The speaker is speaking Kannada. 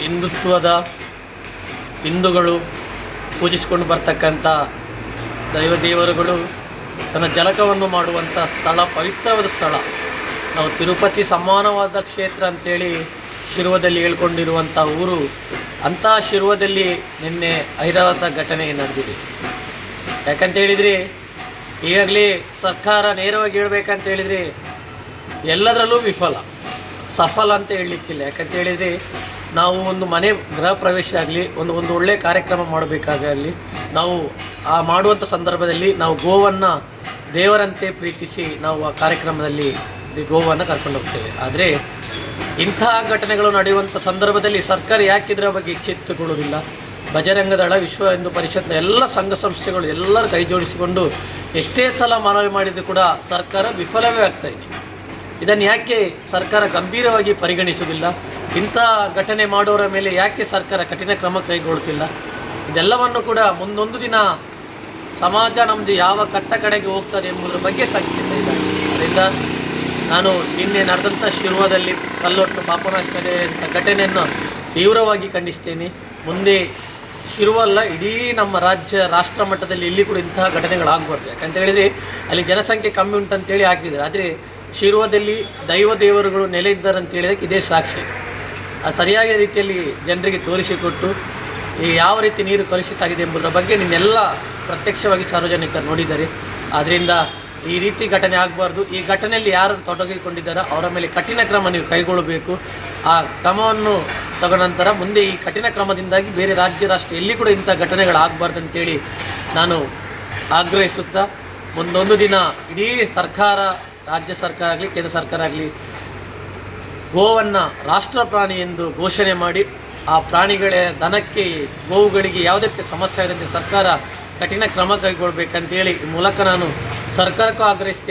ಹಿಂದುತ್ವದ ಹಿಂದೂಗಳು ಪೂಜಿಸಿಕೊಂಡು ಬರ್ತಕ್ಕಂಥ ದೇವರುಗಳು ತನ್ನ ಜಲಕವನ್ನು ಮಾಡುವಂಥ ಸ್ಥಳ, ಪವಿತ್ರವಾದ ಸ್ಥಳ. ನಾವು ತಿರುಪತಿ ಸಮಾನವಾದ ಕ್ಷೇತ್ರ ಅಂಥೇಳಿ ಶಿರ್ವದಲ್ಲಿ ಹೇಳ್ಕೊಂಡಿರುವಂಥ ಊರು. ಅಂಥ ಶಿರ್ವದಲ್ಲಿ ನಿನ್ನೆ ಐರಾವತ ಘಟನೆ ನಡೆದಿದೆ. ಯಾಕಂತೇಳಿದರೆ ಈಗಾಗಲೇ ಸರ್ಕಾರ ನೇರವಾಗಿ ಹೇಳ್ಬೇಕಂತ ಹೇಳಿದರೆ ಎಲ್ಲದರಲ್ಲೂ ಸಫಲ ಅಂತ ಹೇಳಲಿಕ್ಕಿಲ್ಲ. ಯಾಕಂತೇಳಿದರೆ ನಾವು ಒಂದು ಮನೆ ಗೃಹ ಪ್ರವೇಶ ಆಗಲಿ, ಒಂದು ಒಳ್ಳೆಯ ಕಾರ್ಯಕ್ರಮ ಮಾಡಬೇಕಾಗಲಿ, ನಾವು ಆ ಮಾಡುವಂಥ ಸಂದರ್ಭದಲ್ಲಿ ನಾವು ಗೋವನ್ನು ದೇವರಂತೆ ಪ್ರೀತಿಸಿ ನಾವು ಆ ಕಾರ್ಯಕ್ರಮದಲ್ಲಿ ಗೋವನ್ನು ಕರ್ಕೊಂಡು ಹೋಗ್ತೇವೆ. ಆದರೆ ಇಂತಹ ಘಟನೆಗಳು ನಡೆಯುವಂಥ ಸಂದರ್ಭದಲ್ಲಿ ಸರ್ಕಾರ ಯಾಕಿದ್ರ ಬಗ್ಗೆ ಎಚ್ಚೆತ್ತುಕೊಳ್ಳುವುದಿಲ್ಲ? ಬಜರಂಗ ದಳ, ವಿಶ್ವ ಹಿಂದೂ ಪರಿಷತ್ನ ಎಲ್ಲ ಸಂಘ ಸಂಸ್ಥೆಗಳು ಎಲ್ಲರೂ ಕೈ ಜೋಡಿಸಿಕೊಂಡು ಎಷ್ಟೇ ಸಲ ಮನವಿ ಮಾಡಿದರೂ ಕೂಡ ಸರ್ಕಾರ ವಿಫಲವೇ ಆಗ್ತಾಯಿದೆ. ಇದನ್ನು ಯಾಕೆ ಸರ್ಕಾರ ಗಂಭೀರವಾಗಿ ಪರಿಗಣಿಸುವುದಿಲ್ಲ? ಇಂಥ ಘಟನೆ ಮಾಡೋರ ಮೇಲೆ ಯಾಕೆ ಸರ್ಕಾರ ಕಠಿಣ ಕ್ರಮ ಕೈಗೊಳ್ಳುತ್ತಿಲ್ಲ? ಇದೆಲ್ಲವನ್ನು ಕೂಡ ಮುಂದೊಂದು ದಿನ ಸಮಾಜ ನಮ್ಮದು ಯಾವ ಕಡೆಗೆ ಹೋಗ್ತದೆ ಎಂಬುದರ ಬಗ್ಗೆ ಸಂಕೇತ ಇದೆ. ಅದರಿಂದ ನಾನು ನಿನ್ನೆ ನಡೆದಂಥ ಶಿರ್ವದಲ್ಲಿ ಕಲ್ಲೊಟ್ಟು ಪಾಪನಾಶ ಘಟನೆಯನ್ನು ತೀವ್ರವಾಗಿ ಖಂಡಿಸ್ತೇನೆ. ಮುಂದೆ ಶಿರ್ವಲ್ಲ, ಇಡೀ ನಮ್ಮ ರಾಷ್ಟ್ರ ಮಟ್ಟದಲ್ಲಿ ಇಲ್ಲಿ ಕೂಡ ಇಂತಹ ಘಟನೆಗಳಾಗಬಾರ್ದು. ಯಾಕಂತ ಹೇಳಿದರೆ ಅಲ್ಲಿ ಜನಸಂಖ್ಯೆ ಕಮ್ಮಿ ಉಂಟಂತೇಳಿ ಹಾಕಿದ್ದಾರೆ. ಆದರೆ ಶಿರ್ವದಲ್ಲಿ ದೇವರುಗಳು ನೆಲೆ ಇದ್ದಾರೆ ಅಂತ ಹೇಳಿದಕ್ಕೆ ಇದೇ ಸಾಕ್ಷಿ. ಅದು ಸರಿಯಾದ ರೀತಿಯಲ್ಲಿ ಜನರಿಗೆ ತೋರಿಸಿಕೊಟ್ಟು ಯಾವ ರೀತಿ ನೀರು ಕಲುಷಿತ ಆಗಿದೆ ಎಂಬುದರ ಬಗ್ಗೆ ನಿನ್ನೆಲ್ಲ ಪ್ರತ್ಯಕ್ಷವಾಗಿ ಸಾರ್ವಜನಿಕರು ನೋಡಿದ್ದಾರೆ. ಆದ್ದರಿಂದ ಈ ರೀತಿ ಘಟನೆ ಆಗಬಾರ್ದು. ಈ ಘಟನೆಯಲ್ಲಿ ಯಾರು ತೊಡಗಿಕೊಂಡಿದ್ದಾರೋ ಅವರ ಮೇಲೆ ಕಠಿಣ ಕ್ರಮ ನೀವು ಕೈಗೊಳ್ಳಬೇಕು. ಆ ಕ್ರಮವನ್ನು ತಗೊಂಡ ನಂತರ ಮುಂದೆ ಈ ಕಠಿಣ ಕ್ರಮದಿಂದಾಗಿ ಬೇರೆ ರಾಷ್ಟ್ರ ಎಲ್ಲಿ ಕೂಡ ಇಂಥ ಘಟನೆಗಳಾಗಬಾರ್ದು ಅಂತೇಳಿ ನಾನು ಆಗ್ರಹಿಸುತ್ತಾ, ಮುಂದೊಂದು ದಿನ ಇಡೀ ಸರ್ಕಾರ, ರಾಜ್ಯ ಸರ್ಕಾರ ಆಗಲಿ ಕೇಂದ್ರ ಸರ್ಕಾರ ಆಗಲಿ ಗೋವನ್ನು ರಾಷ್ಟ್ರ ಪ್ರಾಣಿ ಎಂದು ಘೋಷಣೆ ಮಾಡಿ ಆ ಪ್ರಾಣಿಗಳ ದನಕ್ಕೆ, ಗೋವುಗಳಿಗೆ ಯಾವುದೇ ಸಮಸ್ಯೆ ಆಗದಂತೆ ಸರ್ಕಾರ ಕಠಿಣ ಕ್ರಮ ಕೈಗೊಳ್ಳಬೇಕಂತೇಳಿ ಈ ಮೂಲಕ ನಾನು ಸರ್ಕಾರಕ್ಕೂ ಆಗ್ರಹಿಸ್ತೇನೆ.